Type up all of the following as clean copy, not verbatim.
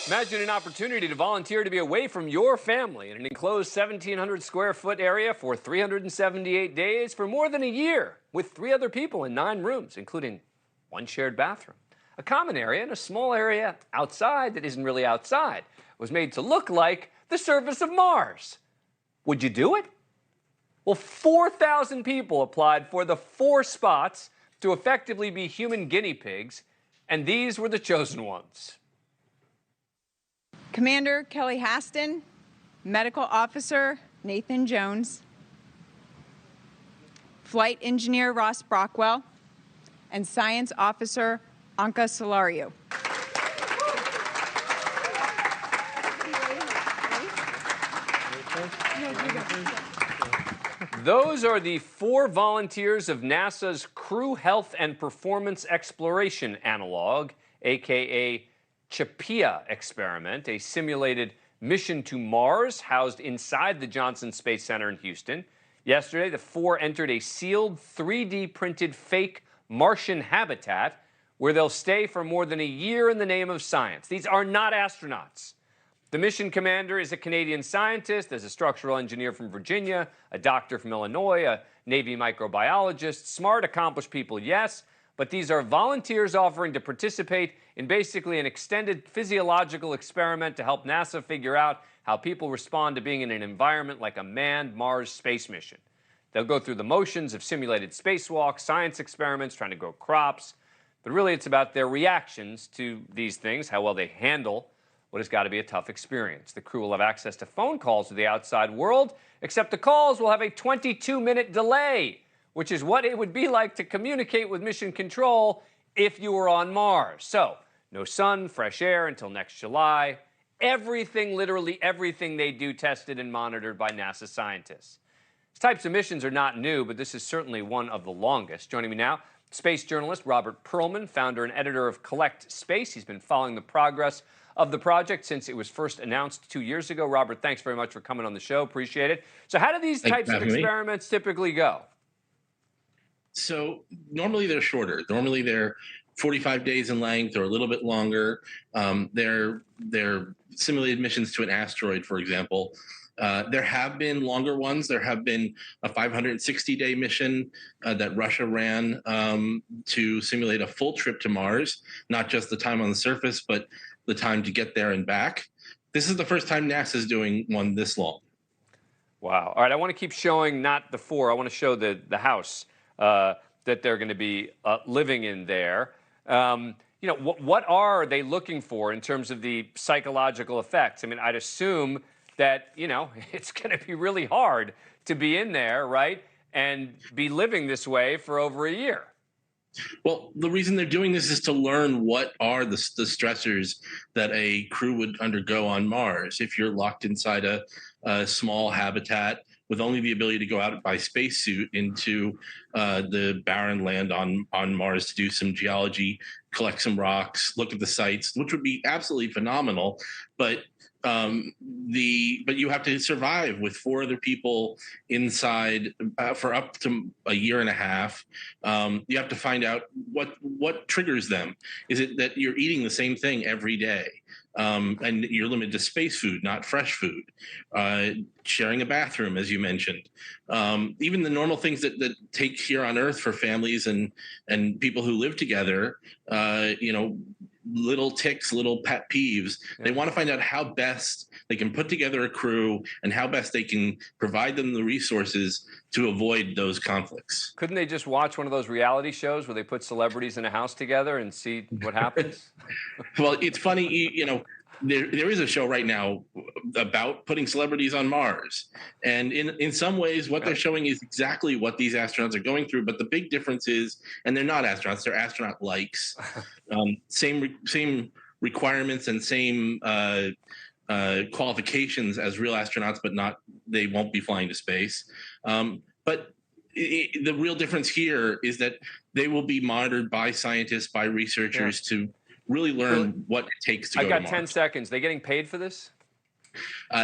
Imagine an opportunity to volunteer to be away from your family in an enclosed 1,700 square foot area for 378 days for more than a year, with 3 other people in 9 rooms, including 1 shared bathroom. A common area and a small area outside that isn't really outside was made to look like the surface of Mars. Would you do it? Well, 4,000 people applied for the 4 spots to effectively be human guinea pigs, and these were the chosen ones. Commander Kelly Haston, Medical Officer Nathan Jones, Flight Engineer Ross Brockwell, and Science Officer Anka Solario. Those are the 4 volunteers of NASA's Crew Health and Performance Exploration Analog, aka CHAPEA experiment, a simulated mission to Mars housed inside the Johnson Space Center in Houston. Yesterday, the 4 entered a sealed 3D printed fake Martian habitat where they'll stay for more than a year in the name of science. These are not astronauts. The mission commander is a Canadian scientist, there's a structural engineer from Virginia, a doctor from Illinois, a Navy microbiologist. Smart, accomplished people, yes, but these are volunteers offering to participate in basically an extended physiological experiment to help NASA figure out how people respond to being in an environment like a manned Mars space mission. They'll go through the motions of simulated spacewalks, science experiments, trying to grow crops, but really it's about their reactions to these things, how well they handle what has got to be a tough experience. The crew will have access to phone calls to the outside world, except the calls will have a 22-minute delay, which is what it would be like to communicate with mission control if you were on Mars. So, no sun, fresh air until next July. Everything, literally everything they do tested and monitored by NASA scientists. These types of missions are not new, but this is certainly one of the longest. Joining me now, space journalist Robert Pearlman, founder and editor of Collect Space. He's been following the progress of the project since it was first announced 2 years ago. Robert, thanks very much for coming on the show. Appreciate it. So how do these types of experiments typically go? So normally they're shorter. Normally they're 45 days in length or a little bit longer. They're simulated missions to an asteroid, for example. There have been longer ones. There have been a 560-day mission that Russia ran to simulate a full trip to Mars, not just the time on the surface, but the time to get there and back. This is the first time NASA is doing one this long. Wow. All right, I want to keep showing not the 4. I want to show the house that they're going to be living in there. You know, what are they looking for in terms of the psychological effects? I mean, I'd assume that, you know, it's going to be really hard to be in there, right, and be living this way for over a year. Well, the reason they're doing this is to learn what are the stressors that a crew would undergo on Mars. If you're locked inside a small habitat with only the ability to go out by spacesuit into the barren land on Mars to do some geology, collect some rocks, look at the sites, which would be absolutely phenomenal. But you have to survive with 4 other people inside for up to a year and a half. You have to find out what triggers them. Is it that you're eating the same thing every day? And you're limited to space food, not fresh food. Sharing a bathroom, as you mentioned. Even the normal things that take here on Earth for families and people who live together, you know, little ticks, little pet peeves. They want to find out how best they can put together a crew and how best they can provide them the resources to avoid those conflicts. Couldn't they just watch one of those reality shows where they put celebrities in a house together and see what happens? Well, it's funny, you know, there is a show right now about putting celebrities on Mars. And in some ways, what they're showing is exactly what these astronauts are going through. But the big difference is, and they're not astronauts, they're astronaut likes. Same requirements and same qualifications as real astronauts, but they won't be flying to space. But the real difference here is that they will be monitored by scientists, by researchers to really learn what it takes to go to Mars. I've got 10 seconds. They getting paid for this?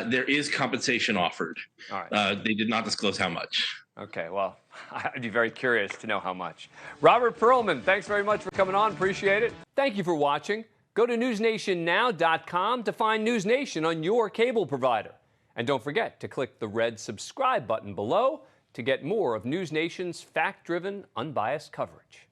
There is compensation offered. All right. They did not disclose how much. Okay, well, I'd be very curious to know how much. Robert Pearlman, thanks very much for coming on. Appreciate it. Thank you for watching. Go to newsnationnow.com to find News Nation on your cable provider. And don't forget to click the red subscribe button below to get more of News Nation's fact-driven, unbiased coverage.